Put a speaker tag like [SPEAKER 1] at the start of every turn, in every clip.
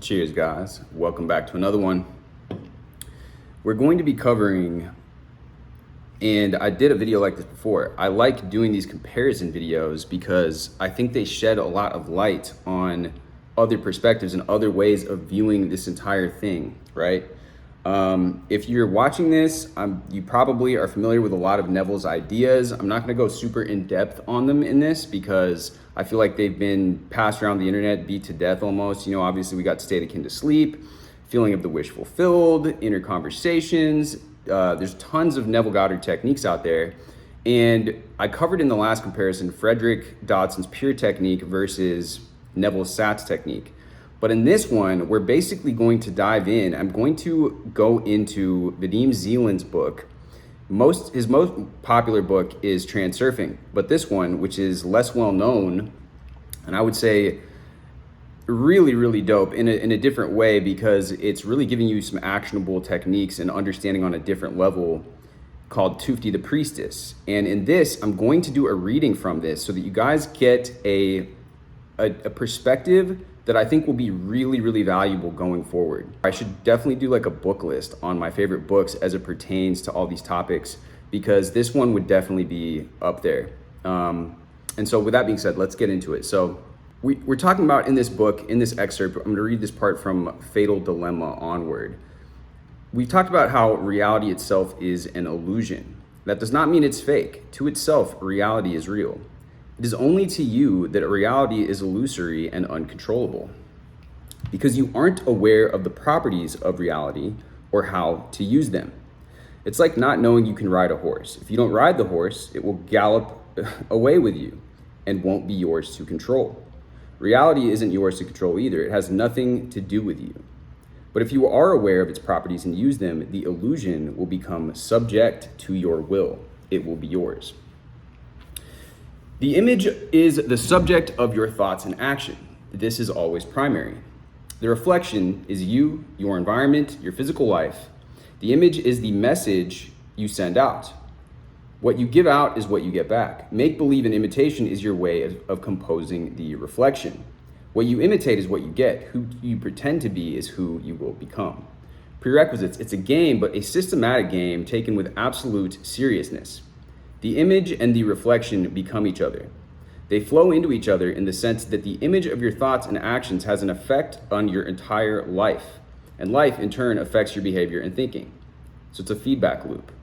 [SPEAKER 1] Cheers, guys. Welcome back to another one. We're going to be covering, and I did a video like this before. I like doing these comparison videos because I think they shed a lot of light on other perspectives and other ways of viewing this entire thing, right? If you're watching this, you probably are familiar with a lot of Neville's ideas. I'm not gonna go super in depth on them in this because I feel like they've been passed around the internet, beat to death almost. You know, obviously we got state akin to sleep, feeling of the wish fulfilled, inner conversations. There's tons of Neville Goddard techniques out there. And I covered in the last comparison, Frederick Dodson's pure technique versus Neville's SATS technique. But in this one, we're basically going to dive in. I'm going to go into Vadim Zeland's book. His most popular book is Transurfing, but this one, which is less well known, and I would say really, really dope in a different way because it's really giving you some actionable techniques and understanding on a different level, called Tufti the Priestess. And in this, I'm going to do a reading from this so that you guys get a perspective that I think will be really, really valuable going forward. I should definitely do like a book list on my favorite books as it pertains to all these topics, because this one would definitely be up there. And so with that being said, let's get into it. So we're talking about in this book, in this excerpt, I'm gonna read this part from Fatal Dilemma onward. We talked about how reality itself is an illusion. That does not mean it's fake. To itself, reality is real. It is only to you that reality is illusory and uncontrollable, because you aren't aware of the properties of reality or how to use them. It's like not knowing you can ride a horse. If you don't ride the horse, it will gallop away with you and won't be yours to control. Reality isn't yours to control either. It has nothing to do with you. But if you are aware of its properties and use them, the illusion will become subject to your will. It will be yours. The image is the subject of your thoughts and action. This is always primary. The reflection is you, your environment, your physical life. The image is the message you send out. What you give out is what you get back. Make-believe and imitation is your way of composing the reflection. What you imitate is what you get. Who you pretend to be is who you will become. Prerequisites: it's a game, but a systematic game taken with absolute seriousness. The image and the reflection become each other. They flow into each other in the sense that the image of your thoughts and actions has an effect on your entire life, and life in turn affects your behavior and thinking. So it's a feedback loop.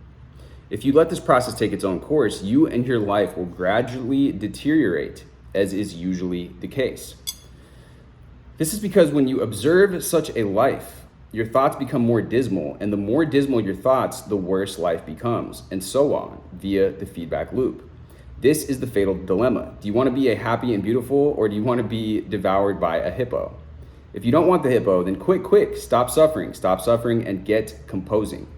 [SPEAKER 1] If you let this process take its own course, you and your life will gradually deteriorate, as is usually the case. This is because when you observe such a life, your thoughts become more dismal, and the more dismal your thoughts, the worse life becomes, and so on, via the feedback loop. This is the fatal dilemma. Do you want to be a happy and beautiful, or do you want to be devoured by a hippo? If you don't want the hippo, then quick, stop suffering, and get composing.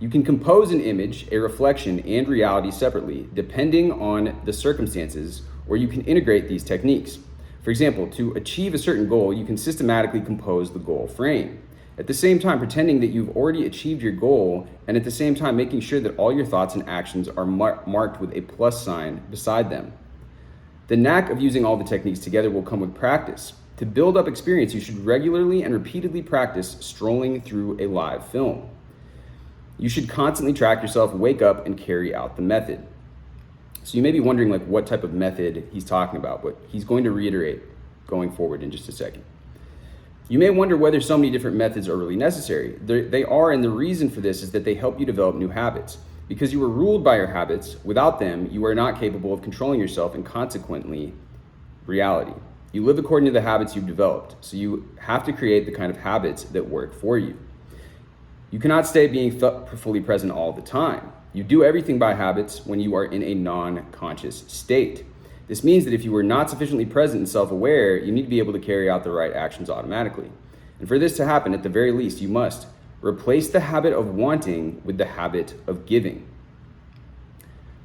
[SPEAKER 1] You can compose an image, a reflection, and reality separately, depending on the circumstances, or you can integrate these techniques. For example, to achieve a certain goal, you can systematically compose the goal frame. At the same time, pretending that you've already achieved your goal, and at the same time, making sure that all your thoughts and actions are marked with a plus sign beside them. The knack of using all the techniques together will come with practice. To build up experience, you should regularly and repeatedly practice strolling through a live film. You should constantly track yourself, wake up, and carry out the method. So you may be wondering like what type of method he's talking about, but he's going to reiterate going forward in just a second. You may wonder whether so many different methods are really necessary. They are, and the reason for this is that they help you develop new habits. Because you were ruled by your habits, without them, you are not capable of controlling yourself and consequently, reality. You live according to the habits you've developed, so you have to create the kind of habits that work for you. You cannot stay being fully present all the time. You do everything by habits when you are in a non-conscious state. This means that if you are not sufficiently present and self-aware, you need to be able to carry out the right actions automatically. And for this to happen, at the very least, you must replace the habit of wanting with the habit of giving.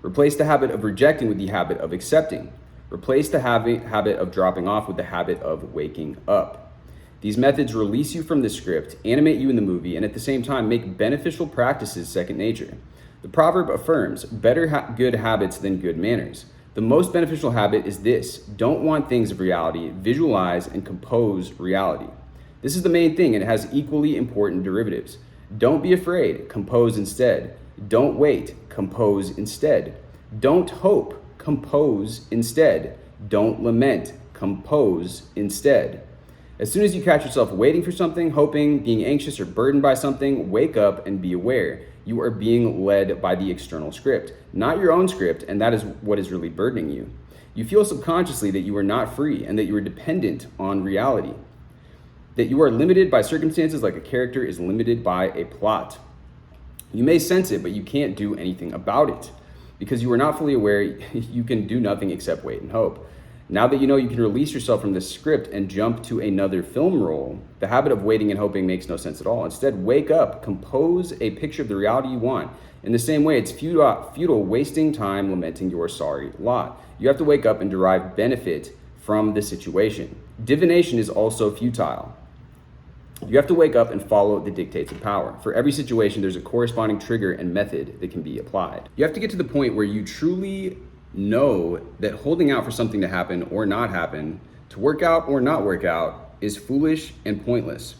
[SPEAKER 1] Replace the habit of rejecting with the habit of accepting. Replace the habit of dropping off with the habit of waking up. These methods release you from the script, animate you in the movie, and at the same time make beneficial practices second nature. The proverb affirms, better good habits than good manners. The most beneficial habit is this: don't want things of reality, visualize and compose reality. This is the main thing, and it has equally important derivatives. Don't be afraid, compose instead. Don't wait, compose instead. Don't hope, compose instead. Don't lament, compose instead. As soon as you catch yourself waiting for something, hoping, being anxious, or burdened by something, wake up and be aware. You are being led by the external script, not your own script, and that is what is really burdening you. You feel subconsciously that you are not free and that you are dependent on reality, that you are limited by circumstances like a character is limited by a plot. You may sense it, but you can't do anything about it. Because you are not fully aware, you can do nothing except wait and hope. Now that you know you can release yourself from this script and jump to another film role, the habit of waiting and hoping makes no sense at all. Instead, wake up, compose a picture of the reality you want. In the same way, it's futile wasting time lamenting your sorry lot. You have to wake up and derive benefit from the situation. Divination is also futile. You have to wake up and follow the dictates of power. For every situation, there's a corresponding trigger and method that can be applied. You have to get to the point where you truly know that holding out for something to happen or not happen, to work out or not work out, is foolish and pointless.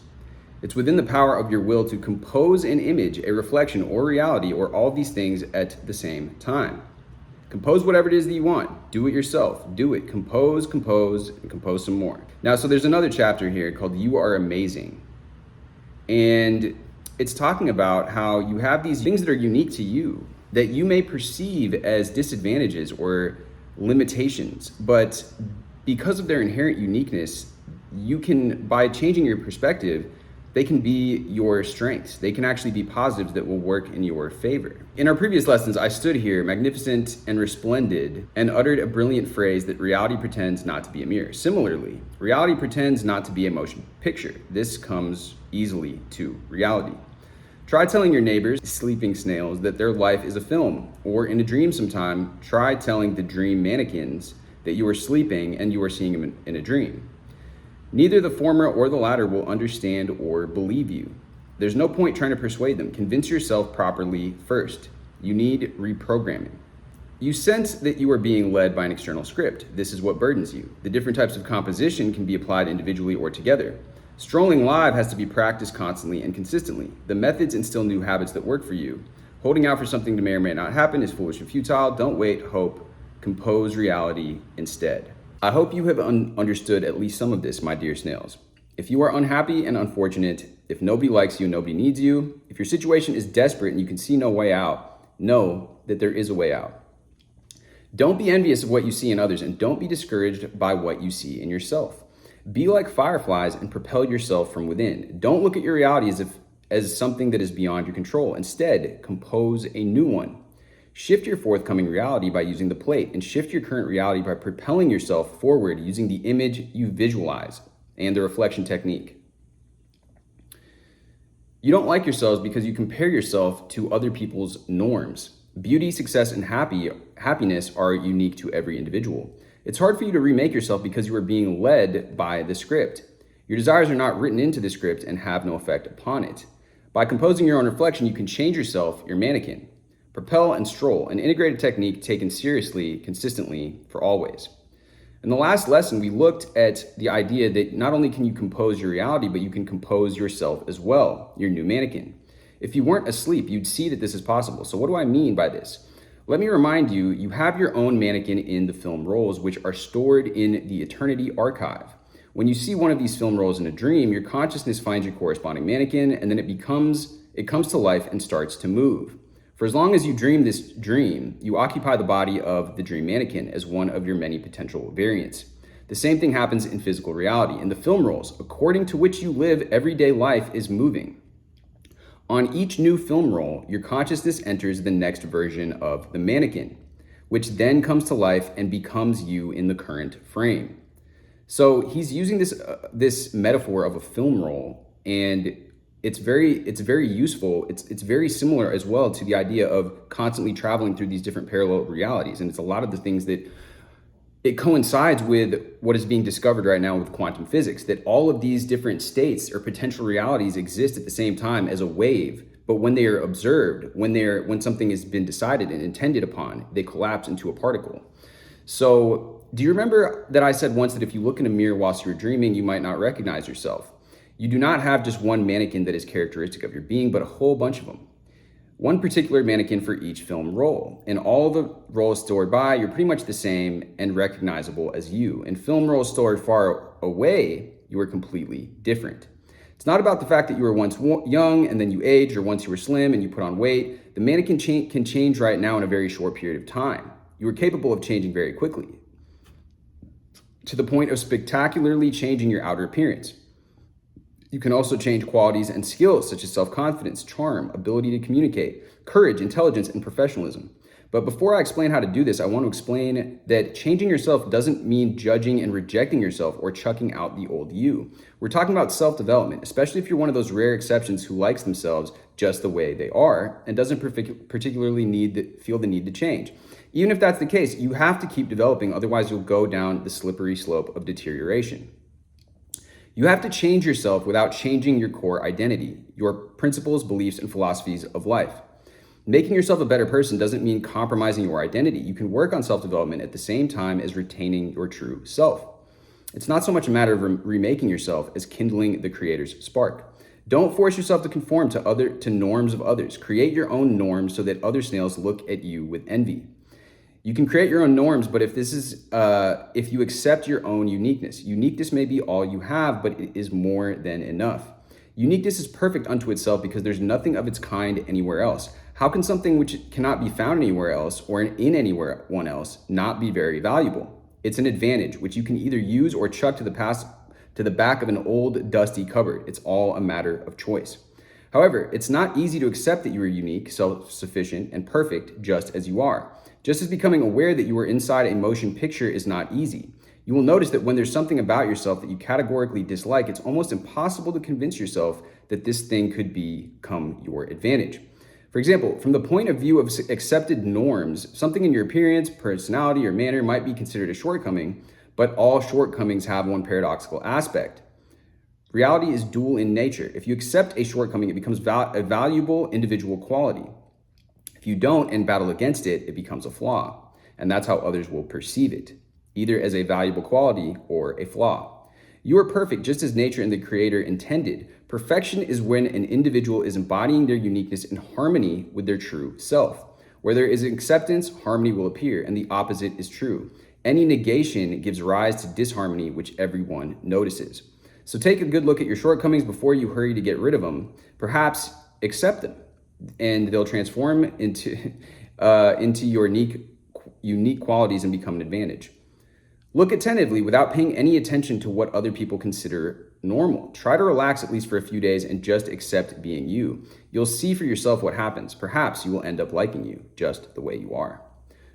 [SPEAKER 1] It's within the power of your will to compose an image, a reflection, or reality, or all these things at the same time. Compose whatever it is that you want. Do it yourself. Do it. Compose, and compose some more. Now, so there's another chapter here called You Are Amazing. And it's talking about how you have these things that are unique to you that you may perceive as disadvantages or limitations, but because of their inherent uniqueness, you can, by changing your perspective, they can be your strengths. They can actually be positives that will work in your favor. In our previous lessons, I stood here, magnificent and resplendent, and uttered a brilliant phrase that reality pretends not to be a mirror. Similarly, reality pretends not to be a motion picture. This comes easily to reality. Try telling your neighbors, sleeping snails, that their life is a film, or in a dream sometime, try telling the dream mannequins that you are sleeping and you are seeing them in a dream. Neither the former or the latter will understand or believe you. There's no point trying to persuade them. Convince yourself properly first. You need reprogramming. You sense that you are being led by an external script. This is what burdens you. The different types of composition can be applied individually or together. Strolling live has to be practiced constantly and consistently. The methods instill new habits that work for you. Holding out for something to may or may not happen is foolish and futile. Don't wait, hope, compose reality instead. I hope you have understood at least some of this, my dear snails. If you are unhappy and unfortunate, if nobody likes you, nobody needs you, if your situation is desperate and you can see no way out, know that there is a way out. Don't be envious of what you see in others, and don't be discouraged by what you see in yourself. Be like fireflies and propel yourself from within. Don't look at your reality as something that is beyond your control. Instead, compose a new one. Shift your forthcoming reality by using the plate, and shift your current reality by propelling yourself forward using the image you visualize and the reflection technique. You don't like yourselves because you compare yourself to other people's norms. Beauty, success, and happiness are unique to every individual. It's hard for you to remake yourself because you are being led by the script. Your desires are not written into the script and have no effect upon it. By composing your own reflection, you can change yourself, your mannequin. Propel and stroll, an integrated technique taken seriously, consistently, for always. In the last lesson, we looked at the idea that not only can you compose your reality, but you can compose yourself as well, your new mannequin. If you weren't asleep, you'd see that this is possible. So what do I mean by this? Let me remind you, you have your own mannequin in the film roles, which are stored in the Eternity Archive. When you see one of these film roles in a dream, your consciousness finds your corresponding mannequin, and then it comes to life and starts to move. For as long as you dream this dream, you occupy the body of the dream mannequin as one of your many potential variants. The same thing happens in physical reality. In the film roles, according to which you live, everyday life is moving. On each new film role, your consciousness enters the next version of the mannequin, which then comes to life and becomes you in the current frame. So he's using this metaphor of a film role, and it's very useful. It's very similar as well to the idea of constantly traveling through these different parallel realities, and it's a lot of the things that it coincides with what is being discovered right now with quantum physics, that all of these different states or potential realities exist at the same time as a wave, but when they are observed, when something has been decided and intended upon, they collapse into a particle. So do you remember that I said once that if you look in a mirror whilst you're dreaming, you might not recognize yourself? You do not have just one mannequin that is characteristic of your being, but a whole bunch of them. One particular mannequin for each film role. In all the roles stored by, you're pretty much the same and recognizable as you. In film roles stored far away, you are completely different. It's not about the fact that you were once young and then you aged, or once you were slim and you put on weight. The mannequin can change right now in a very short period of time. You are capable of changing very quickly, to the point of spectacularly changing your outer appearance. You can also change qualities and skills such as self-confidence, charm, ability to communicate, courage, intelligence, and professionalism. But before I explain how to do this, I want to explain that changing yourself doesn't mean judging and rejecting yourself or chucking out the old you. We're talking about self-development, especially if you're one of those rare exceptions who likes themselves just the way they are and doesn't particularly feel the need to change. Even if that's the case, you have to keep developing, otherwise you'll go down the slippery slope of deterioration. You have to change yourself without changing your core identity, your principles, beliefs, and philosophies of life. Making yourself a better person doesn't mean compromising your identity. You can work on self-development at the same time as retaining your true self. It's not so much a matter of remaking yourself as kindling the creator's spark. Don't force yourself to conform to norms of others. Create your own norms so that other snails look at you with envy. You can create your own norms, but if you accept your own uniqueness may be all you have, but it is more than enough. Uniqueness is perfect unto itself because there's nothing of its kind anywhere else. How can something which cannot be found anywhere else or in anyone else not be very valuable? It's an advantage which you can either use or chuck to the back of an old dusty cupboard. It's all a matter of choice. However, it's not easy to accept that you are unique, self-sufficient, and perfect just as you are. Just as becoming aware that you are inside a motion picture is not easy. You will notice that when there's something about yourself that you categorically dislike, it's almost impossible to convince yourself that this thing could become your advantage. For example, from the point of view of accepted norms, something in your appearance, personality, or manner might be considered a shortcoming, but all shortcomings have one paradoxical aspect. Reality is dual in nature. If you accept a shortcoming, it becomes a valuable individual quality. If you don't and battle against it, it becomes a flaw. And that's how others will perceive it, either as a valuable quality or a flaw. You are perfect just as nature and the creator intended. Perfection is when an individual is embodying their uniqueness in harmony with their true self. Where there is acceptance, harmony will appear, and the opposite is true. Any negation gives rise to disharmony, which everyone notices. So take a good look at your shortcomings before you hurry to get rid of them. Perhaps accept them, and they'll transform into your unique qualities and become an advantage. Look attentively without paying any attention to what other people consider normal. Try to relax at least for a few days and just accept being you. You'll see for yourself what happens. Perhaps you will end up liking you just the way you are.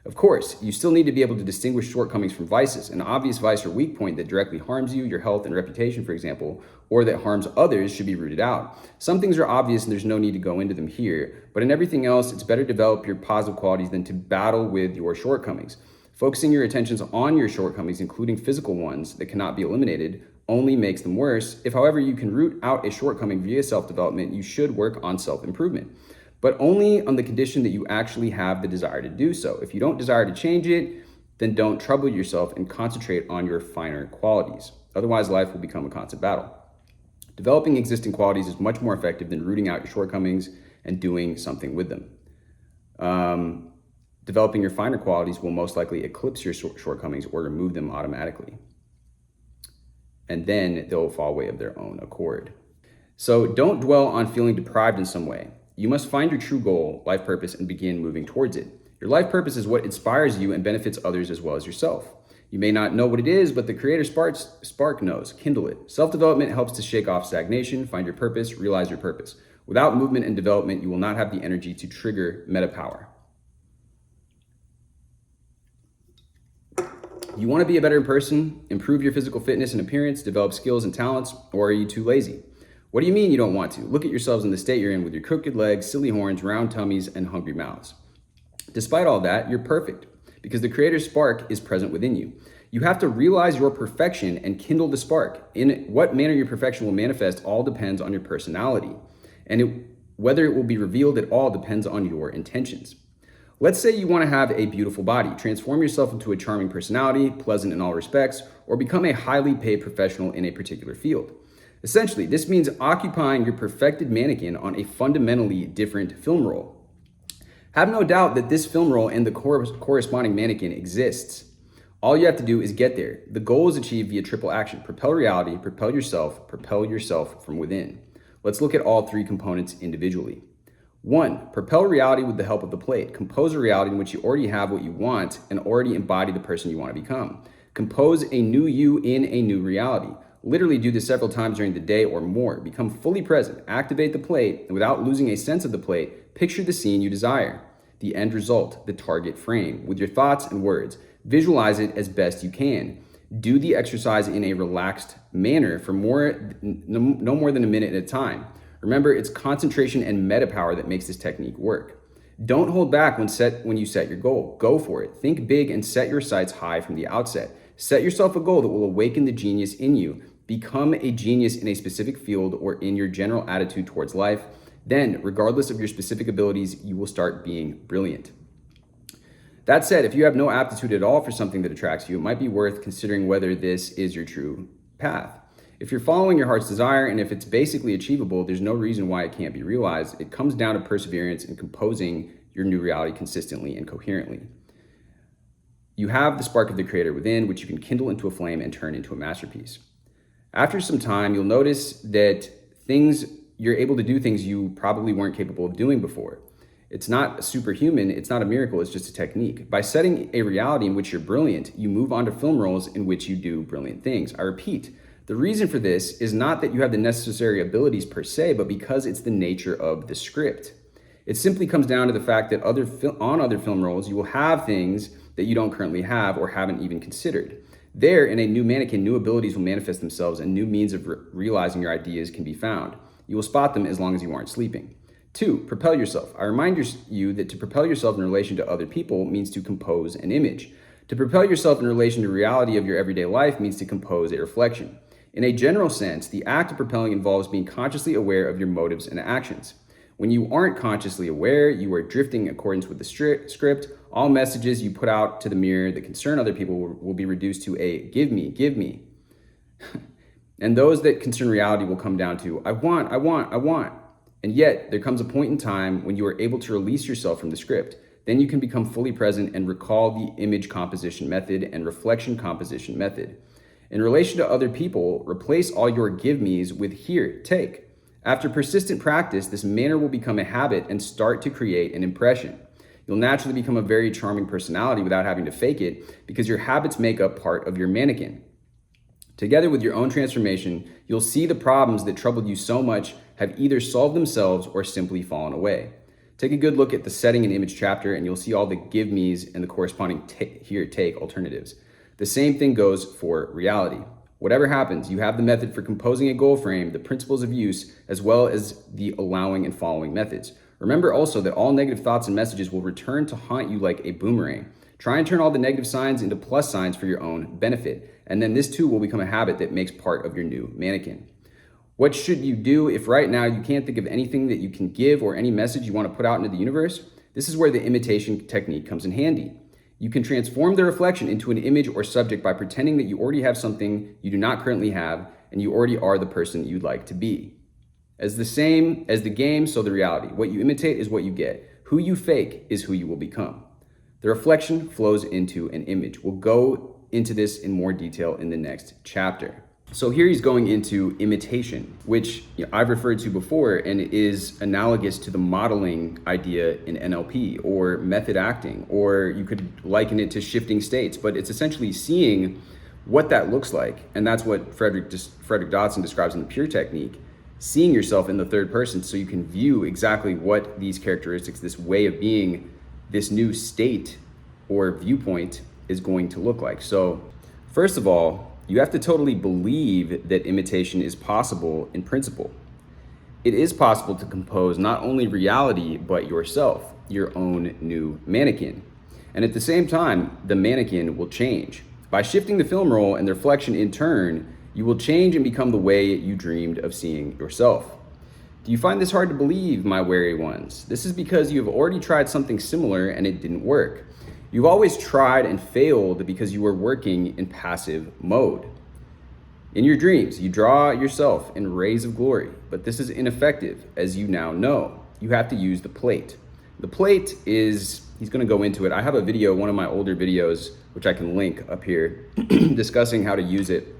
[SPEAKER 1] Of course, you still need to be able to distinguish shortcomings from vices. An obvious vice or weak point that directly harms you, your health and reputation, for example, or that harms others should be rooted out. Some things are obvious and there's no need to go into them here, but in everything else, it's better to develop your positive qualities than to battle with your shortcomings. Focusing your attentions on your shortcomings, including physical ones that cannot be eliminated, only makes them worse. If, however, you can root out a shortcoming via self-development, you should work on self-improvement, but only on the condition that you actually have the desire to do so. If you don't desire to change it, then don't trouble yourself and concentrate on your finer qualities. Otherwise, life will become a constant battle. Developing existing qualities is much more effective than rooting out your shortcomings and doing something with them. Developing your finer qualities will most likely eclipse your shortcomings or remove them automatically. And then they'll fall away of their own accord. So don't dwell on feeling deprived in some way. You must find your true goal, life purpose, and begin moving towards it. Your life purpose is what inspires you and benefits others as well as yourself. You may not know what it is, but the creator spark knows. Kindle it. Self-development helps to shake off stagnation, find your purpose, realize your purpose. Without movement and development, you will not have the energy to trigger meta power. You want to be a better person, improve your physical fitness and appearance, develop skills and talents, or are you too lazy? What do you mean you don't want to? Look at yourselves in the state you're in with your crooked legs, silly horns, round tummies, and hungry mouths. Despite all that, you're perfect because the creator's spark is present within you. You have to realize your perfection and kindle the spark. In what manner your perfection will manifest all depends on your personality, and whether it will be revealed at all depends on your intentions. Let's say you want to have a beautiful body, transform yourself into a charming personality, pleasant in all respects, or become a highly paid professional in a particular field. Essentially, this means occupying your perfected mannequin on a fundamentally different film role. Have no doubt that this film role and the corresponding mannequin exists. All you have to do is get there. The goal is achieved via triple action: propel reality, propel yourself from within. Let's look at all three components individually. 1. Propel reality with the help of the plate. Compose a reality in which you already have what you want and already embody the person you want to become. Compose a new you in a new reality. Literally do this several times during the day or more. Become fully present. Activate the plate, and without losing a sense of the plate, picture the scene you desire, the end result, the target frame, with your thoughts and words. Visualize it as best you can. Do the exercise in a relaxed manner for no more than a minute at a time. Remember, it's concentration and meta power that makes this technique work. Don't hold back when you set your goal. Go for it. Think big and set your sights high from the outset. Set yourself a goal that will awaken the genius in you. Become a genius in a specific field or in your general attitude towards life. Then, regardless of your specific abilities, you will start being brilliant. That said, if you have no aptitude at all for something that attracts you, it might be worth considering whether this is your true path. If you're following your heart's desire and if it's basically achievable, there's no reason why it can't be realized. It comes down to perseverance and composing your new reality consistently and coherently. You have the spark of the creator within, which you can kindle into a flame and turn into a masterpiece. After some time, you'll notice that you're able to do things you probably weren't capable of doing before. It's not superhuman, it's not a miracle, it's just a technique. By setting a reality in which you're brilliant, you move on to film roles in which you do brilliant things. I repeat, the reason for this is not that you have the necessary abilities per se, but because it's the nature of the script. It simply comes down to the fact that on other film roles, you will have things that you don't currently have or haven't even considered. There, in a new mannequin, new abilities will manifest themselves and new means of realizing your ideas can be found. You will spot them as long as you aren't sleeping. 2, propel yourself. I remind you that to propel yourself in relation to other people means to compose an image. To propel yourself in relation to reality of your everyday life means to compose a reflection. In a general sense, the act of propelling involves being consciously aware of your motives and actions. When you aren't consciously aware, you are drifting in accordance with the script. All messages you put out to the mirror that concern other people will be reduced to a give me, give me. And those that concern reality will come down to I want. And yet, there comes a point in time when you are able to release yourself from the script. Then you can become fully present and recall the image composition method and reflection composition method. In relation to other people, replace all your give me's with here, take. After persistent practice, this manner will become a habit and start to create an impression. You'll naturally become a very charming personality without having to fake it because your habits make up part of your mannequin. Together with your own transformation, you'll see the problems that troubled you so much have either solved themselves or simply fallen away. Take a good look at the setting and image chapter and you'll see all the give me's and the corresponding here, take alternatives. The same thing goes for reality. Whatever happens, you have the method for composing a goal frame, the principles of use, as well as the allowing and following methods. Remember also that all negative thoughts and messages will return to haunt you like a boomerang. Try and turn all the negative signs into plus signs for your own benefit, and then this too will become a habit that makes part of your new mannequin. What should you do if right now you can't think of anything that you can give or any message you want to put out into the universe? This is where the imitation technique comes in handy. You can transform the reflection into an image or subject by pretending that you already have something you do not currently have and you already are the person you'd like to be. As the same as the game, so the reality. What you imitate is what you get. Who you fake is who you will become. The reflection flows into an image. We'll go into this in more detail in the next chapter. So here he's going into imitation, which I've referred to before and is analogous to the modeling idea in NLP or method acting, or you could liken it to shifting states, but it's essentially seeing what that looks like. And that's what Frederick Dodson describes in the Pure Technique, seeing yourself in the third person so you can view exactly what these characteristics, this way of being, this new state or viewpoint is going to look like. So first of all, you have to totally believe that imitation is possible in principle. It is possible to compose not only reality, but yourself, your own new mannequin. And at the same time, the mannequin will change. By shifting the film roll and the reflection in turn, you will change and become the way you dreamed of seeing yourself. Do you find this hard to believe, my wary ones? This is because you have already tried something similar and it didn't work. You've always tried and failed because you were working in passive mode. In your dreams, you draw yourself in rays of glory, but this is ineffective, as you now know. You have to use the plate. The plate is, he's going to go into it. I have a video, one of my older videos, which I can link up here, discussing how to use it.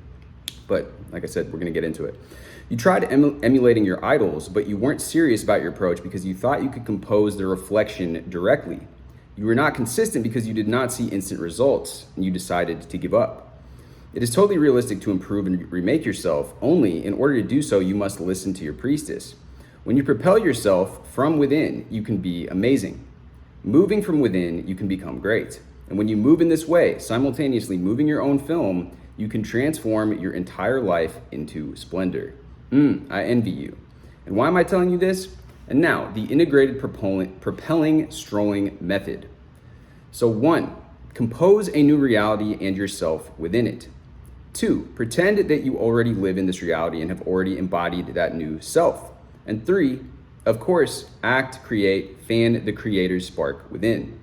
[SPEAKER 1] But like I said, we're going to get into it. You tried emulating your idols, but you weren't serious about your approach because you thought you could compose the reflection directly. You were not consistent because you did not see instant results, and you decided to give up. It is totally realistic to improve and remake yourself. Only in order to do so, you must listen to your priestess. When you propel yourself from within, you can be amazing. Moving from within, you can become great. And when you move in this way, simultaneously moving your own film, you can transform your entire life into splendor. I envy you. And why am I telling you this? And now, the integrated propelling strolling method. So 1, compose a new reality and yourself within it. 2, pretend that you already live in this reality and have already embodied that new self. And 3, of course, act, create, fan the creator's spark within.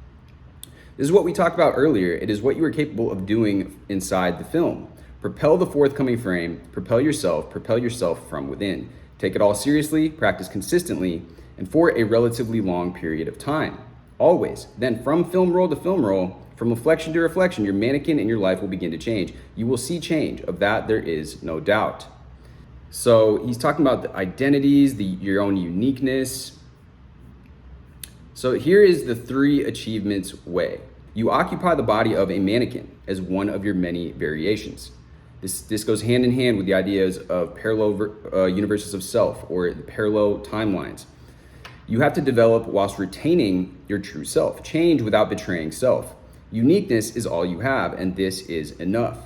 [SPEAKER 1] This is what we talked about earlier. It is what you are capable of doing inside the film. Propel the forthcoming frame, propel yourself from within. Take it all seriously, practice consistently, and for a relatively long period of time. Always. Then from film roll to film roll, from reflection to reflection, your mannequin and your life will begin to change. You will see change. Of that, there is no doubt. So he's talking about the identities, your own uniqueness. So here is the 3 achievements way. You occupy the body of a mannequin as one of your many variations. This goes hand in hand with the ideas of parallel universes of self, or the parallel timelines. You have to develop whilst retaining your true self. Change without betraying self. Uniqueness is all you have, and this is enough.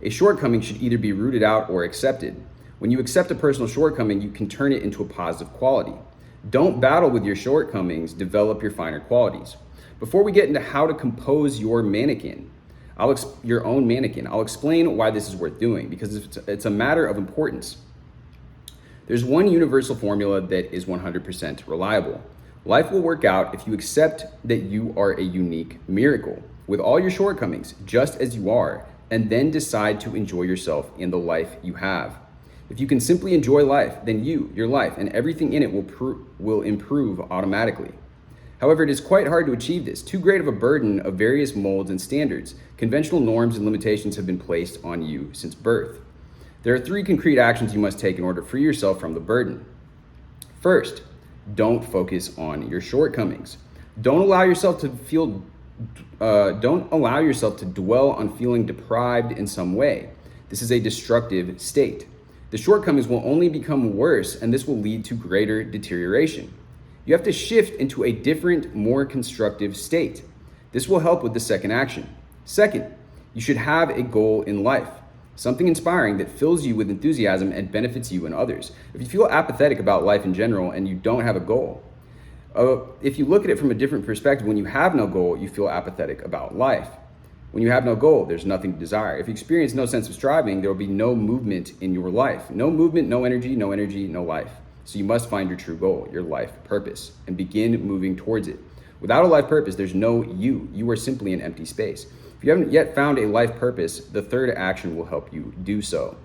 [SPEAKER 1] A shortcoming should either be rooted out or accepted. When you accept a personal shortcoming, you can turn it into a positive quality. Don't battle with your shortcomings, develop your finer qualities. Before we get into how to compose your mannequin, your own mannequin, I'll explain why this is worth doing, because it's a matter of importance. There's one universal formula that is 100% reliable. Life will work out if you accept that you are a unique miracle with all your shortcomings, just as you are, and then decide to enjoy yourself in the life you have. If you can simply enjoy life, then your life, and everything in it will improve automatically. However, it is quite hard to achieve this. Too great of a burden of various molds and standards. Conventional norms and limitations have been placed on you since birth. There are 3 concrete actions you must take in order to free yourself from the burden. First, don't focus on your shortcomings. Don't allow yourself to dwell on feeling deprived in some way. This is a destructive state. The shortcomings will only become worse, and this will lead to greater deterioration. You have to shift into a different, more constructive state. This will help with the second action. Second, you should have a goal in life, something inspiring that fills you with enthusiasm and benefits you and others. If you feel apathetic about life in general and you don't have a goal, if you look at it from a different perspective, when you have no goal, you feel apathetic about life. When you have no goal, there's nothing to desire. If you experience no sense of striving, there will be no movement in your life. No movement, no energy, no life. So you must find your true goal, your life purpose, and begin moving towards it. Without a life purpose, there's no you. You are simply an empty space. If you haven't yet found a life purpose, the third action will help you do so.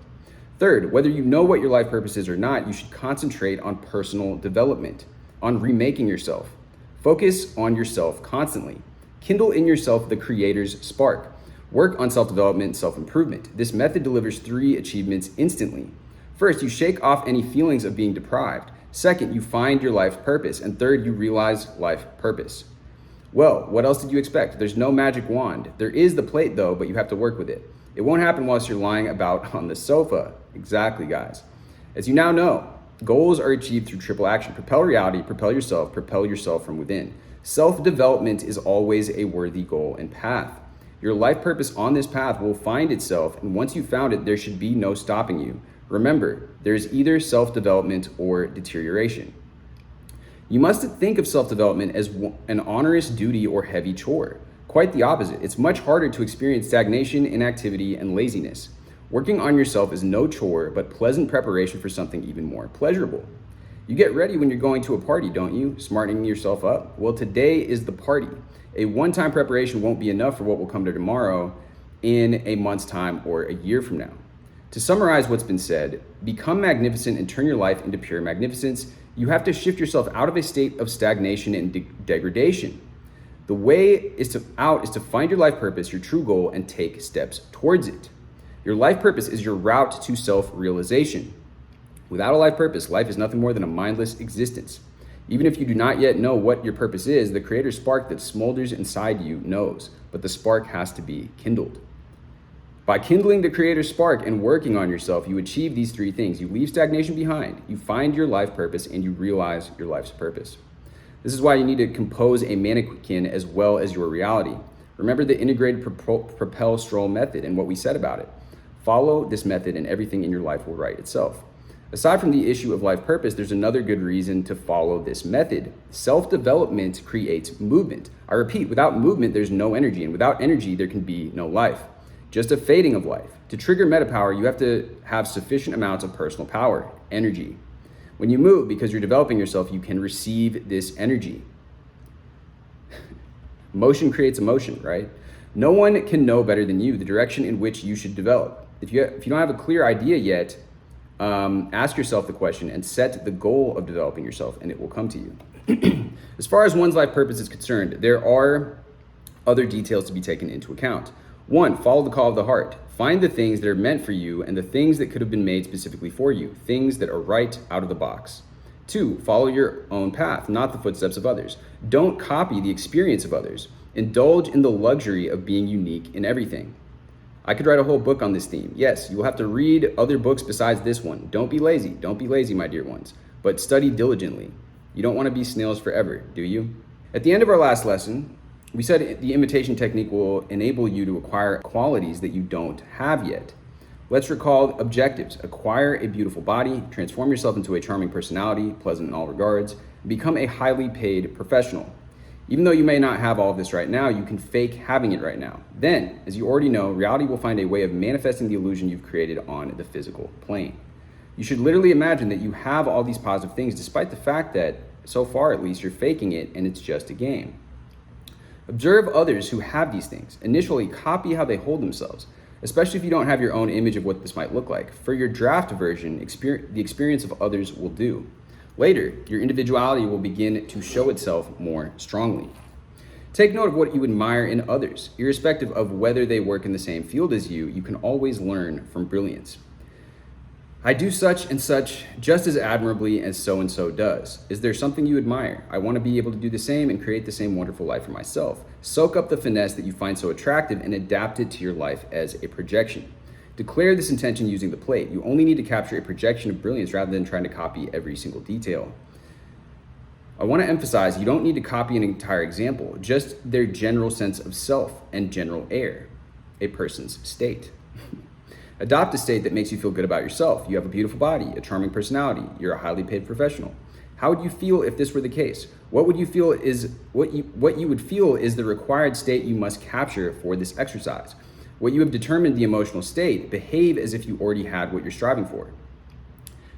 [SPEAKER 1] Third, whether you know what your life purpose is or not, you should concentrate on personal development, on remaking yourself. Focus on yourself constantly. Kindle in yourself the creator's spark. Work on self-development and self-improvement. This method delivers 3 achievements instantly. First, you shake off any feelings of being deprived. Second, you find your life purpose. And third, you realize life purpose. Well, what else did you expect? There's no magic wand. There is the plate though, but you have to work with it. It won't happen whilst you're lying about on the sofa. Exactly, guys. As you now know, goals are achieved through triple action. Propel reality, propel yourself from within. Self-development is always a worthy goal and path. Your life purpose on this path will find itself, and once you've found it, there should be no stopping you. Remember, there's either self-development or deterioration. You mustn't think of self-development as an onerous duty or heavy chore. Quite the opposite. It's much harder to experience stagnation, inactivity, and laziness. Working on yourself is no chore, but pleasant preparation for something even more pleasurable. You get ready when you're going to a party, don't you? Smartening yourself up. Well, today is the party. A one-time preparation won't be enough for what will come to tomorrow in a month's time or a year from now. To summarize what's been said, become magnificent and turn your life into pure magnificence. You have to shift yourself out of a state of stagnation and degradation. The way is to find your life purpose, your true goal, and take steps towards it. Your life purpose is your route to self-realization. Without a life purpose, life is nothing more than a mindless existence. Even if you do not yet know what your purpose is, the creator spark that smolders inside you knows, but the spark has to be kindled. By kindling the creator's spark and working on yourself, you achieve these three things. You leave stagnation behind, you find your life purpose, and you realize your life's purpose. This is why you need to compose a mannequin as well as your reality. Remember the integrated propel stroll method and what we said about it. Follow this method and everything in your life will right itself. Aside from the issue of life purpose, there's another good reason to follow this method. Self-development creates movement. I repeat, without movement, there's no energy, and without energy, there can be no life. Just a fading of life. To trigger meta power, you have to have sufficient amounts of personal power, energy. When you move, because you're developing yourself, you can receive this energy. Motion creates emotion, right? No one can know better than you the direction in which you should develop. If you don't have a clear idea yet, ask yourself the question and set the goal of developing yourself, and it will come to you. As far as one's life purpose is concerned, there are other details to be taken into account. 1, follow the call of the heart. Find the things that are meant for you and the things that could have been made specifically for you, things that are right out of the box. 2, follow your own path, not the footsteps of others. Don't copy the experience of others. Indulge in the luxury of being unique in everything. I could write a whole book on this theme. Yes, you will have to read other books besides this one. Don't be lazy. Don't be lazy, my dear ones, but study diligently. You don't want to be snails forever, do you? At the end of our last lesson, we said the imitation technique will enable you to acquire qualities that you don't have yet. Let's recall objectives. Acquire a beautiful body, transform yourself into a charming personality, pleasant in all regards, and become a highly paid professional. Even though you may not have all of this right now, you can fake having it right now. Then, as you already know, reality will find a way of manifesting the illusion you've created on the physical plane. You should literally imagine that you have all these positive things, despite the fact that, so far at least, you're faking it and it's just a game. Observe others who have these things. Initially, copy how they hold themselves, especially if you don't have your own image of what this might look like. For your draft version, the experience of others will do. Later, your individuality will begin to show itself more strongly. Take note of what you admire in others. Irrespective of whether they work in the same field as you, you can always learn from brilliance. I do such and such just as admirably as so-and-so does. Is there something you admire? I want to be able to do the same and create the same wonderful life for myself. Soak up the finesse that you find so attractive and adapt it to your life as a projection. Declare this intention using the plate. You only need to capture a projection of brilliance rather than trying to copy every single detail. I want to emphasize you don't need to copy an entire example, just their general sense of self and general air, a person's state. Adopt a state that makes you feel good about yourself. You have a beautiful body, a charming personality, you're a highly paid professional. How would you feel if this were the case? What you would feel is the required state you must capture for this exercise. What you have determined the emotional state, behave as if you already had what you're striving for.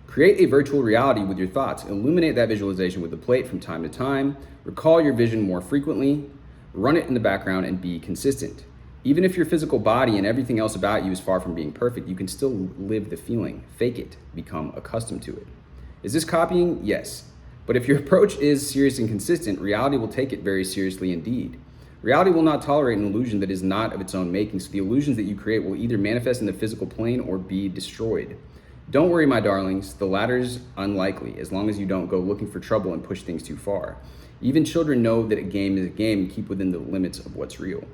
[SPEAKER 1] Create a virtual reality with your thoughts. Illuminate that visualization with the plate from time to time. Recall your vision more frequently. Run it in the background and be consistent. Even if your physical body and everything else about you is far from being perfect, you can still live the feeling, fake it, become accustomed to it. Is this copying? Yes. But if your approach is serious and consistent, reality will take it very seriously indeed. Reality will not tolerate an illusion that is not of its own making, so the illusions that you create will either manifest in the physical plane or be destroyed. Don't worry, my darlings, the latter's unlikely, as long as you don't go looking for trouble and push things too far. Even children know that a game is a game and keep within the limits of what's real.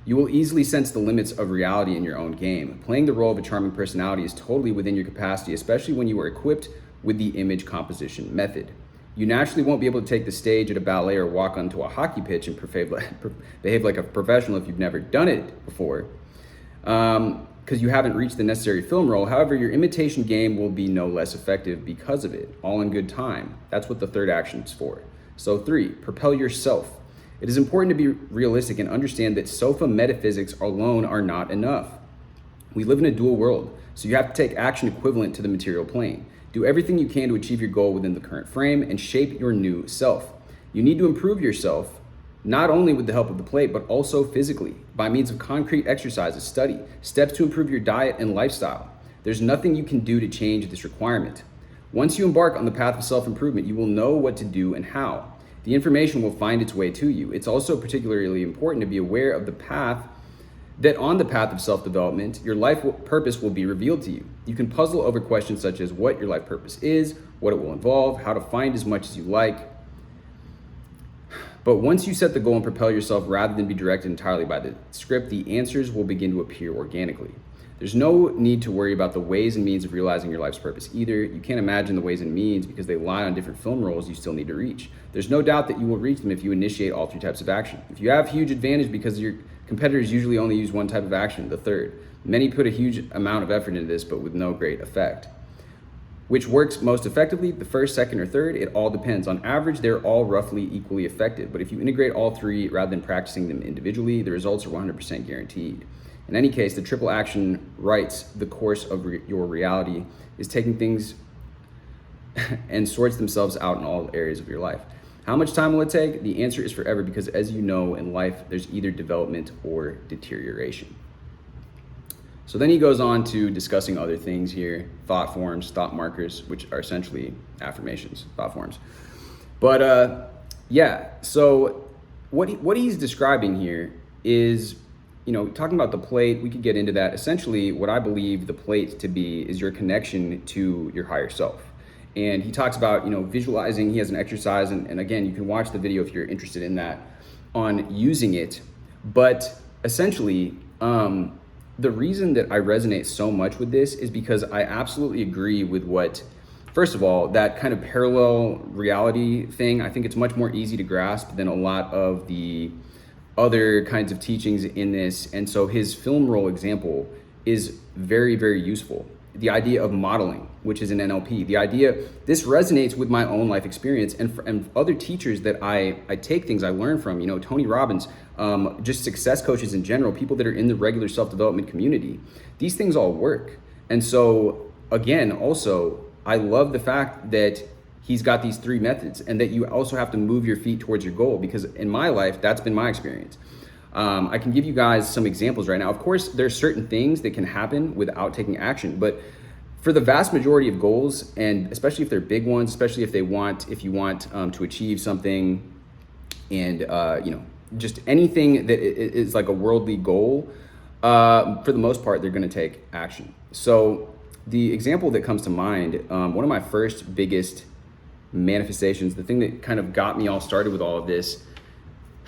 [SPEAKER 1] You will easily sense the limits of reality in your own game. Playing the role of a charming personality is totally within your capacity, especially when you are equipped with the image composition method. You naturally won't be able to take the stage at a ballet or walk onto a hockey pitch and behave like a professional if you've never done it before, because you haven't reached the necessary film role. However, your imitation game will be no less effective because of it, all in good time. That's what the third action is for. So 3, propel yourself. It is important to be realistic and understand that sofa metaphysics alone are not enough. We live in a dual world, so you have to take action equivalent to the material plane. Do everything you can to achieve your goal within the current frame and shape your new self. You need to improve yourself, not only with the help of the plate, but also physically, by means of concrete exercises, study, steps to improve your diet and lifestyle. There's nothing you can do to change this requirement. Once you embark on the path of self-improvement, you will know what to do and how. The information will find its way to you. It's also particularly important to be aware of the path that on the path of self-development, your life purpose will be revealed to you. You can puzzle over questions such as what your life purpose is, what it will involve, how to find as much as you like. But once you set the goal and propel yourself rather than be directed entirely by the script, the answers will begin to appear organically. There's no need to worry about the ways and means of realizing your life's purpose either. You can't imagine the ways and means because they lie on different film rolls you still need to reach. There's no doubt that you will reach them if you initiate all three types of action. If you have huge advantage because your competitors usually only use one type of action, the third. Many put a huge amount of effort into this, but with no great effect. Which works most effectively, the first, second, or third? It all depends. On average, they're all roughly equally effective, but if you integrate all three rather than practicing them individually, the results are 100% guaranteed. In any case, the triple action writes the course of your reality, is taking things and sorts themselves out in all areas of your life. How much time will it take? The answer is forever, because as you know, in life, there's either development or deterioration. So then he goes on to discussing other things here, thought forms, thought markers, which are essentially affirmations, thought forms. But yeah, so what he's describing here is, talking about the plate, we could get into that. Essentially, what I believe the plate to be is your connection to your higher self. And he talks about, visualizing. He has an exercise, and again, you can watch the video if you're interested in that, on using it. But essentially, the reason that I resonate so much with this is because I absolutely agree with what, first of all, that kind of parallel reality thing. I think it's much more easy to grasp than a lot of the other kinds of teachings in this. And so his film roll example is very, very useful. The idea of modeling, which is an NLP, this resonates with my own life experience and other teachers that I take things I learn from, Tony Robbins, just success coaches in general, people that are in the regular self-development community. These things all work. And so again, also, I love the fact that he's got these three methods and that you also have to move your feet towards your goal, because in my life, that's been my experience. I can give you guys some examples right now. Of course, there's certain things that can happen without taking action, but for the vast majority of goals, and especially if they're big ones, especially if you want to achieve something, and just anything that is like a worldly goal, for the most part, they're going to take action. So the example that comes to mind, one of my first biggest manifestations, the thing that kind of got me all started with all of this,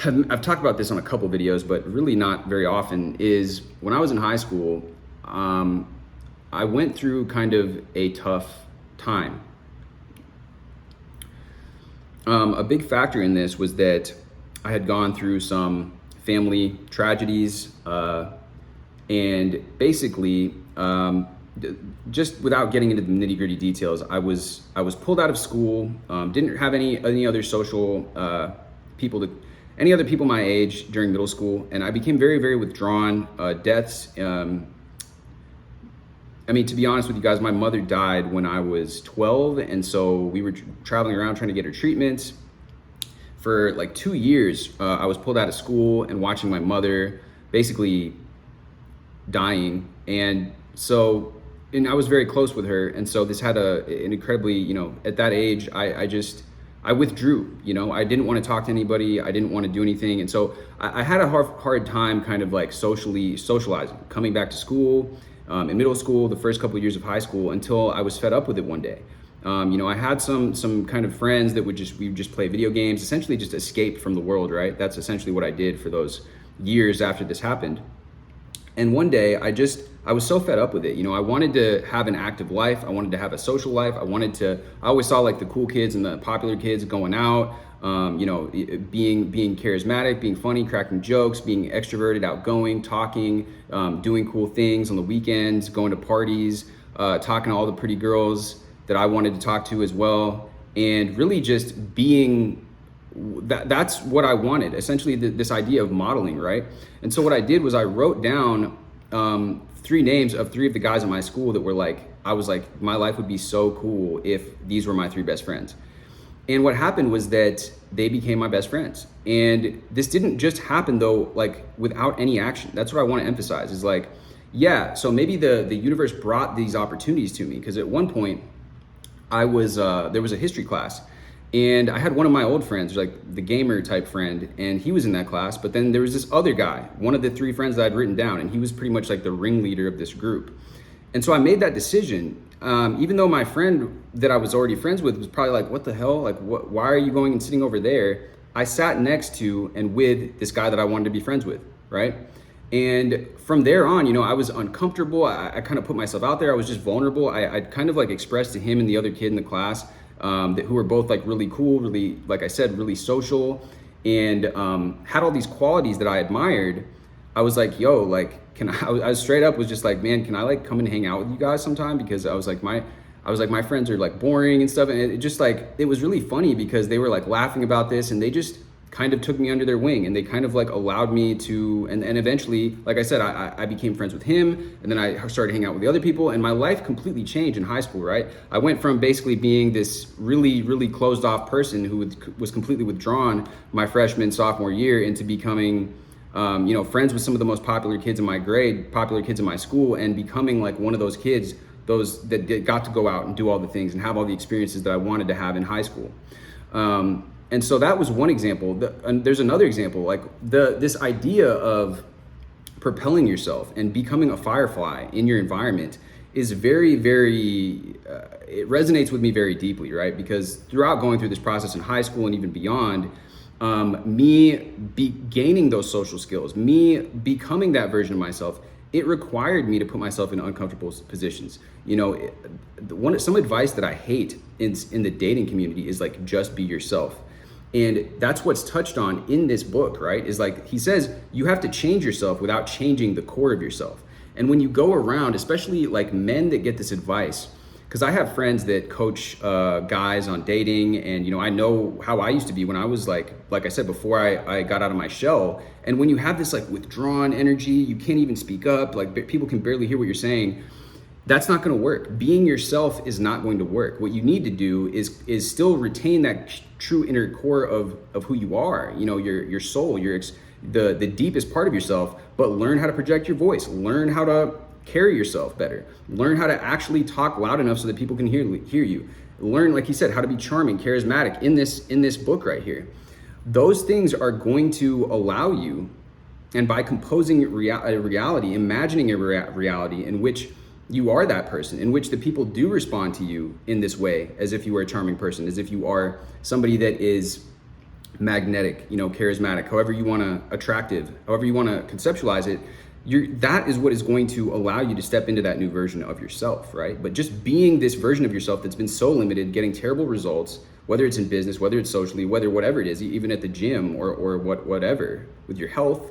[SPEAKER 1] I've talked about this on a couple videos, but really not very often, is when I was in high school, I went through kind of a tough time. A big factor in this was that I had gone through some family tragedies, and basically, just without getting into the nitty-gritty details, I was pulled out of school, didn't have any other social any other people my age during middle school, and I became very, very withdrawn. Deaths, to be honest with you guys, my mother died when I was 12, and so we were traveling around trying to get her treatments. For like 2 years, I was pulled out of school and watching my mother basically dying, and I was very close with her, and so this had an incredibly, at that age, I withdrew, I didn't want to talk to anybody, I didn't want to do anything, and so I had a hard time kind of like socializing, coming back to school, in middle school, the first couple of years of high school, until I was fed up with it one day. I had some kind of friends that we would just play video games, essentially just escape from the world, right? That's essentially what I did for those years after this happened. And one day I was so fed up with it. I wanted to have an active life. I wanted to have a social life. I always saw like the cool kids and the popular kids going out, being charismatic, being funny, cracking jokes, being extroverted, outgoing, talking, doing cool things on the weekends, going to parties, talking to all the pretty girls that I wanted to talk to as well. And really just being, that's what I wanted, essentially this idea of modeling, right? And so what I did was I wrote down 3 names of 3 of the guys in my school that were like I was like, my life would be so cool if these were my 3 best friends. And what happened was that they became my best friends. And this didn't just happen though, like without any action. That's what I want to emphasize is like, yeah, so maybe the universe brought these opportunities to me, because at one point I was, there was a history class, and I had one of my old friends, like the gamer type friend, and he was in that class. But then there was this other guy, one of the 3 friends that I'd written down, and he was pretty much like the ringleader of this group. And so I made that decision, even though my friend that I was already friends with was probably like, what the hell? Like, why are you going and sitting over there? I sat next to and with this guy that I wanted to be friends with, right? And from there on, you know, I was uncomfortable. I kind of put myself out there. I was just vulnerable. I kind of like expressed to him and the other kid in the class, who were both like really cool, really, like I said, really social, and had all these qualities that I admired. I was like, yo, like, I was straight up was just like, man, can I like come and hang out with you guys sometime? Because I was like, my friends are like boring and stuff. And it just like, it was really funny because they were like laughing about this, and they just kind of took me under their wing, and they kind of like allowed me to, and eventually, like I said, I became friends with him, and then I started hanging out with the other people, and my life completely changed in high school, right? I went from basically being this really, really closed off person who was completely withdrawn my freshman, sophomore year into becoming, you know, friends with some of the most popular kids in my grade, popular kids in my school, and becoming like one of those kids, those that got to go out and do all the things and have all the experiences that I wanted to have in high school. And so that was one example. And there's another example, like this idea of propelling yourself and becoming a firefly in your environment is very, very, it resonates with me very deeply, right? Because throughout going through this process in high school and even beyond, gaining those social skills, me becoming that version of myself, it required me to put myself in uncomfortable positions. You know, some advice that I hate in the dating community is like, just be yourself. And that's what's touched on in this book, right? Is like, he says, you have to change yourself without changing the core of yourself. And when you go around, especially like men that get this advice, because I have friends that coach guys on dating, and you know, I know how I used to be when I was like I said before, I got out of my shell. And when you have this like withdrawn energy, you can't even speak up, like people can barely hear what you're saying. That's not going to work. Being yourself is not going to work. What you need to do is still retain that true inner core of who you are. You know, your soul, the deepest part of yourself. But learn how to project your voice. Learn how to carry yourself better. Learn how to actually talk loud enough so that people can hear you. Learn, like he said, how to be charming, charismatic in this book right here. Those things are going to allow you, and by composing a reality, imagining a reality in which you are that person, in which the people do respond to you in this way, as if you are a charming person, as if you are somebody that is magnetic, you know, charismatic, however you want to, attractive, however you want to conceptualize it. That is what is going to allow you to step into that new version of yourself, right? But just being this version of yourself that's been so limited, getting terrible results, whether it's in business, whether it's socially, whatever it is, even at the gym or whatever, with your health,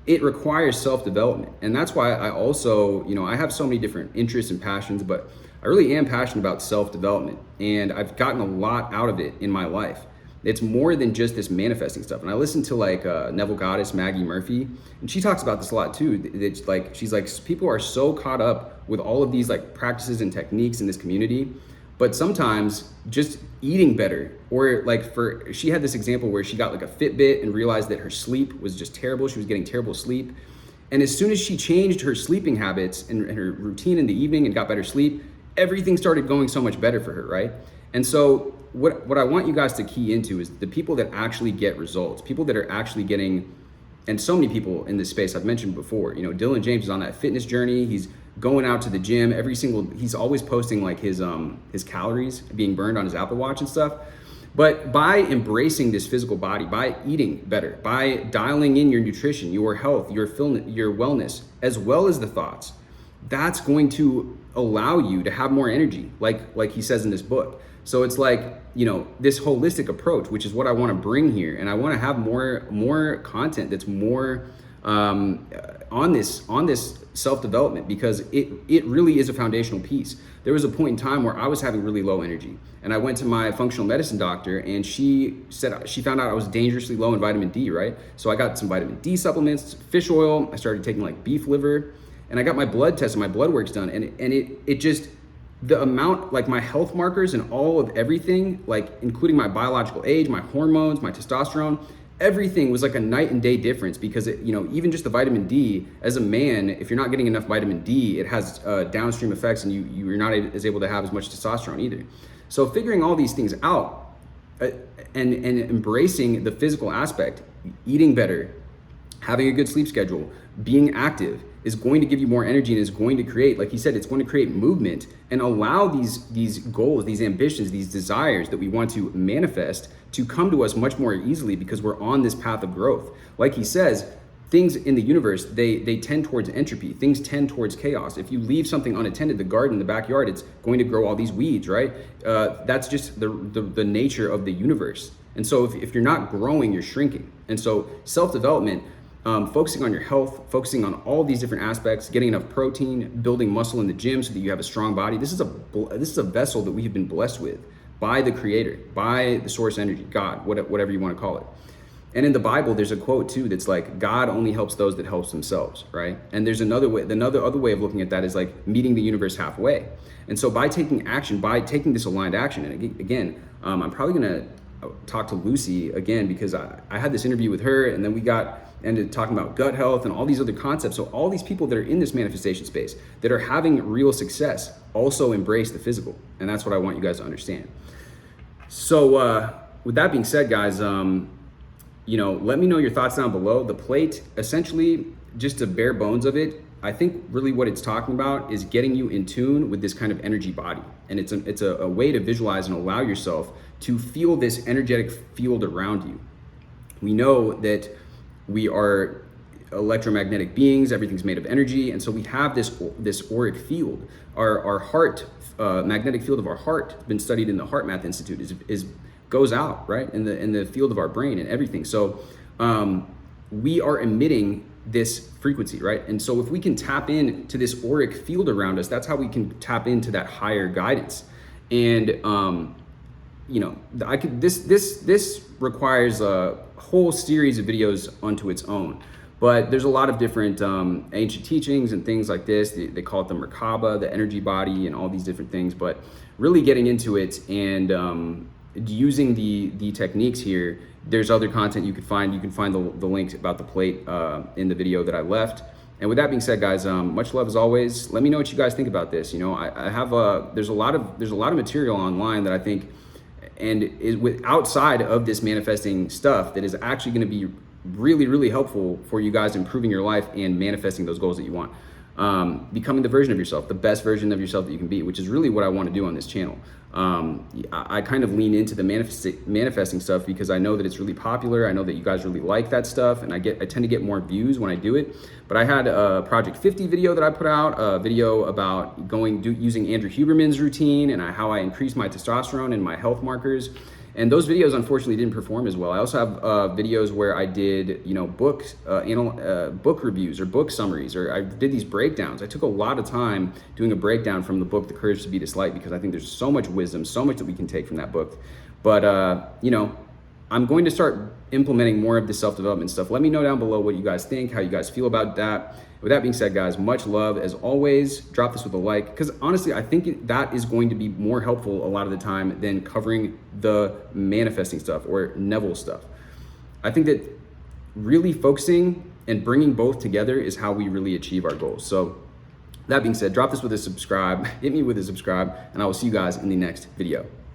[SPEAKER 1] it requires self-development. And that's why I also, you know, I have so many different interests and passions, but I really am passionate about self-development, and I've gotten a lot out of it in my life. It's more than just this manifesting stuff. And I listen to like Neville Goddard, Maggie Murphy, and she talks about this a lot too. It's like, she's like, people are so caught up with all of these like practices and techniques in this community, but sometimes just eating better, or like she had this example where she got like a Fitbit and realized that her sleep was just terrible. She was getting terrible sleep. And as soon as she changed her sleeping habits and her routine in the evening and got better sleep, everything started going so much better for her, right? And so what I want you guys to key into is the people that actually get results, people that are actually getting, and so many people in this space I've mentioned before, you know, Dylan James is on that fitness journey. He's going out to the gym he's always posting like his calories being burned on his Apple Watch and stuff. But by embracing this physical body, by eating better, by dialing in your nutrition, your health, your wellness, as well as the thoughts, that's going to allow you to have more energy, like he says in this book. So it's like, you know, this holistic approach, which is what I want to bring here. And I want to have more content that's more on this self-development, because it really is a foundational piece. There was a point in time where I was having really low energy, and I went to my functional medicine doctor, and she said she found out I was dangerously low in vitamin D, right? So I got some vitamin D supplements, fish oil. I started taking like beef liver, and I got my blood test and my blood works done, and it just, the amount, like my health markers and all of everything, like including my biological age, my hormones, my testosterone, everything was like a night and day difference, because it, even just the vitamin D, as a man, if you're not getting enough vitamin D, it has downstream effects, and you're not as able to have as much testosterone either. So figuring all these things out and embracing the physical aspect, eating better, having a good sleep schedule, being active, is going to give you more energy, and is going to create, like he said, it's going to create movement and allow these goals, these ambitions, these desires that we want to manifest to come to us much more easily, because we're on this path of growth. Like he says, things in the universe, they tend towards entropy. Things tend towards chaos. If you leave something unattended, the garden, the backyard, it's going to grow all these weeds, right? That's just the nature of the universe. And so if you're not growing, you're shrinking. And so self-development, focusing on your health, focusing on all these different aspects, getting enough protein, building muscle in the gym so that you have a strong body. This is a vessel that we have been blessed with by the Creator, by the source energy, God, whatever you want to call it. And in the Bible, there's a quote too that's like, God only helps those that helps themselves, right? And there's another way, other way of looking at that is like meeting the universe halfway. And so by taking action, by taking this aligned action, and again, I'm probably gonna talk to Lucy again, because I had this interview with her, and then we ended talking about gut health and all these other concepts. So all these people that are in this manifestation space that are having real success also embrace the physical. And that's what I want you guys to understand. So with that being said, guys, let me know your thoughts down below. The plate, essentially, just the bare bones of it, I think really what it's talking about is getting you in tune with this kind of energy body. And it's a way to visualize and allow yourself to feel this energetic field around you. We know that we are electromagnetic beings, everything's made of energy, and so we have this auric field. Our heart, magnetic field of our heart, been studied in the Heart Math Institute, goes out, right, in the field of our brain and everything. So we are emitting this frequency, right? And so if we can tap into this auric field around us, that's how we can tap into that higher guidance. And this requires a whole series of videos unto its own. But there's a lot of different ancient teachings and things like this. They call it the Merkaba, the energy body, and all these different things. But really getting into it and using the techniques here, there's other content you could find. You can find the link about the plate in the video that I left. And with that being said, guys, much love as always. Let me know what you guys think about this. I have there's a lot of material online that I think, and is outside of this manifesting stuff, that is actually going to be really, really helpful for you guys improving your life and manifesting those goals that you want. Becoming the version of yourself, the best version of yourself that you can be, which is really what I want to do on this channel. I kind of lean into the manifesting stuff because I know that it's really popular. I know that you guys really like that stuff, and I tend to get more views when I do it. But I had a Project 50 video that I put out, a video about using Andrew Huberman's routine and how I increased my testosterone and my health markers. And those videos unfortunately didn't perform as well. I also have videos where I did, book reviews or book summaries, or I did these breakdowns. I took a lot of time doing a breakdown from the book, The Courage to Be Disliked, because I think there's so much wisdom, so much that we can take from that book. But, I'm going to start implementing more of the self-development stuff. Let me know down below what you guys think, how you guys feel about that. With that being said, guys, much love as always. Drop this with a like, because honestly, I think that is going to be more helpful a lot of the time than covering the manifesting stuff or Neville stuff. I think that really focusing and bringing both together is how we really achieve our goals. So that being said, drop this with a subscribe, hit me with a subscribe, and I will see you guys in the next video.